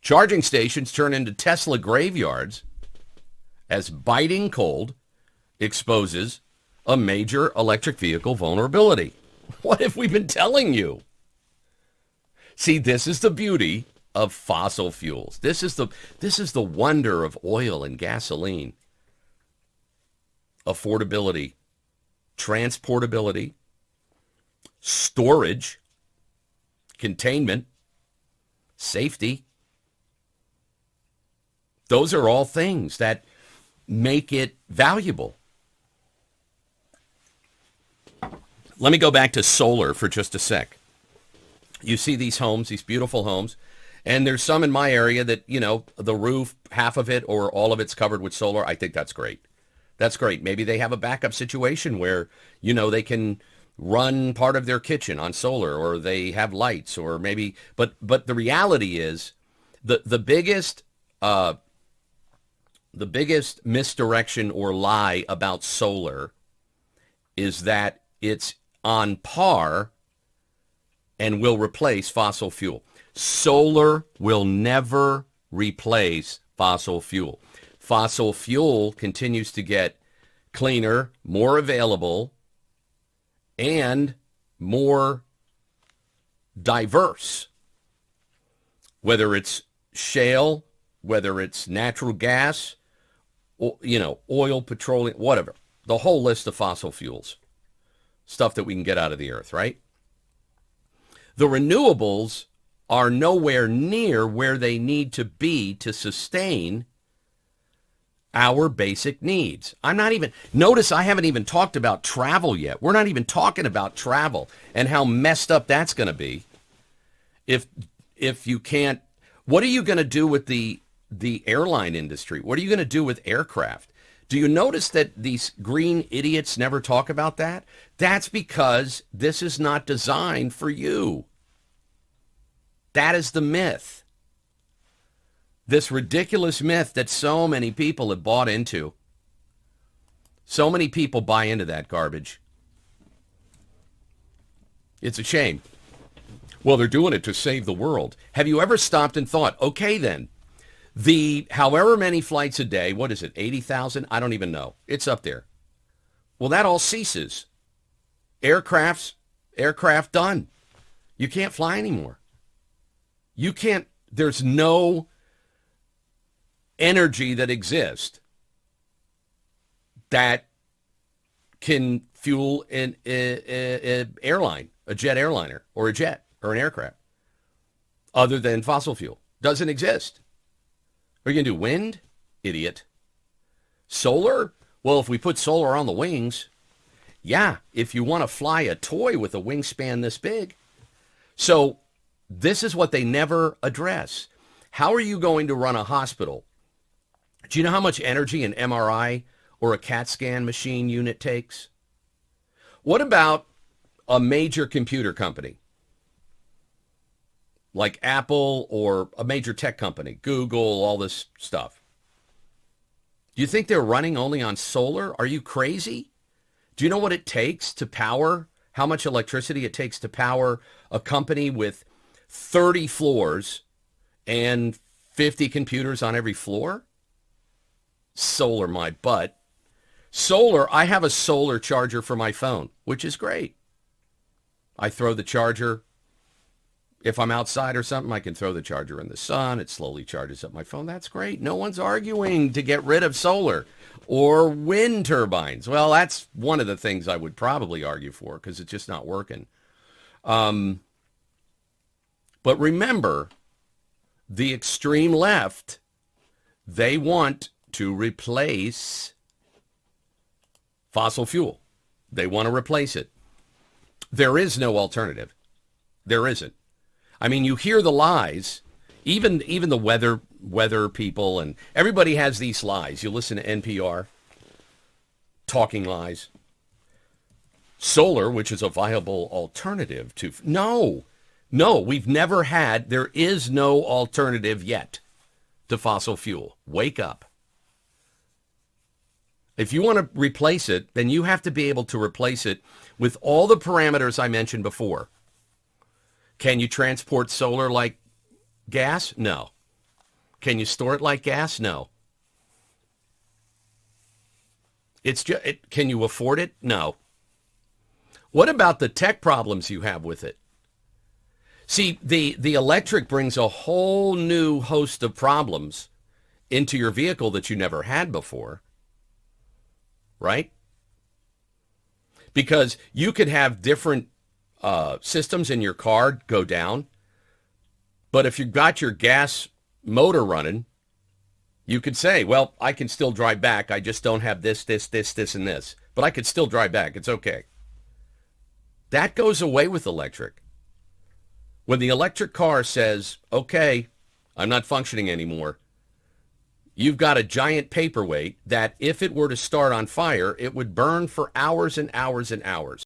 Charging stations turn into Tesla graveyards as biting cold exposes a major electric vehicle vulnerability. What have we been telling you? See, this is the beauty of fossil fuels. This is the wonder of oil and gasoline. Affordability, transportability, storage, containment, safety. Those are all things that make it valuable. Let me go back to solar for just a sec. You see these homes, these beautiful homes, and there's some in my area that, the roof, half of it or all of it's covered with solar. I think that's great. That's great. Maybe they have a backup situation where, they can run part of their kitchen on solar, or they have lights, or maybe, but the reality is the biggest misdirection or lie about solar is that it's on par and will replace fossil fuel. Solar will never replace fossil fuel. Fossil fuel continues to get cleaner, more available, and more diverse. Whether it's shale, whether it's natural gas, oil, petroleum, whatever. The whole list of fossil fuels. Stuff that we can get out of the earth, right? The renewables are nowhere near where they need to be to sustain our basic needs. Notice I haven't even talked about travel yet. We're not even talking about travel and how messed up that's going to be. If you can't, what are you going to do with the airline industry? What are you going to do with aircraft? Do you notice that these green idiots never talk about that? That's because this is not designed for you. That is the myth. This ridiculous myth that so many people have bought into. So many people buy into that garbage. It's a shame. Well, they're doing it to save the world. Have you ever stopped and thought, okay then, the however many flights a day, what is it, 80,000? I don't even know. It's up there. Well, that all ceases. Aircraft done. You can't fly anymore. You can't, there's no energy that exists that can fuel an airline, a jet airliner, or a jet, or an aircraft, other than fossil fuel. Doesn't exist. Are you going to do wind? Idiot. Solar? Well, if we put solar on the wings, yeah, if you want to fly a toy with a wingspan this big. So this is what they never address. How are you going to run a hospital? Do you know how much energy an MRI or a CAT scan machine unit takes? What about a major computer company like Apple or a major tech company, Google, all this stuff? Do you think they're running only on solar? Are you crazy? Do you know what it takes to power, how much electricity it takes to power a company with 30 floors and 50 computers on every floor? Solar my butt. Solar, I have a solar charger for my phone, which is great. I throw the charger. If I'm outside or something, I can throw the charger in the sun. It slowly charges up my phone. That's great. No one's arguing to get rid of solar or wind turbines. Well, that's one of the things I would probably argue for because it's just not working. But remember, the extreme left, they want to replace fossil fuel. They want to replace it. There is no alternative. There isn't. I mean, you hear the lies, even the weather people, and everybody has these lies. You listen to NPR, talking lies. Solar, which is a viable alternative to... No, we've never had, there is no alternative yet to fossil fuel. Wake up. If you want to replace it, then you have to be able to replace it with all the parameters I mentioned before. Can you transport solar like gas? No. Can you store it like gas? No. Can you afford it? No. What about the tech problems you have with it? See, the electric brings a whole new host of problems into your vehicle that you never had before, right? Because you could have different systems in your car go down, but if you've got your gas motor running, you could say, well, I can still drive back. I just don't have this, and this. But I could still drive back. It's okay. That goes away with electric. When the electric car says, okay, I'm not functioning anymore, you've got a giant paperweight that if it were to start on fire, it would burn for hours and hours and hours.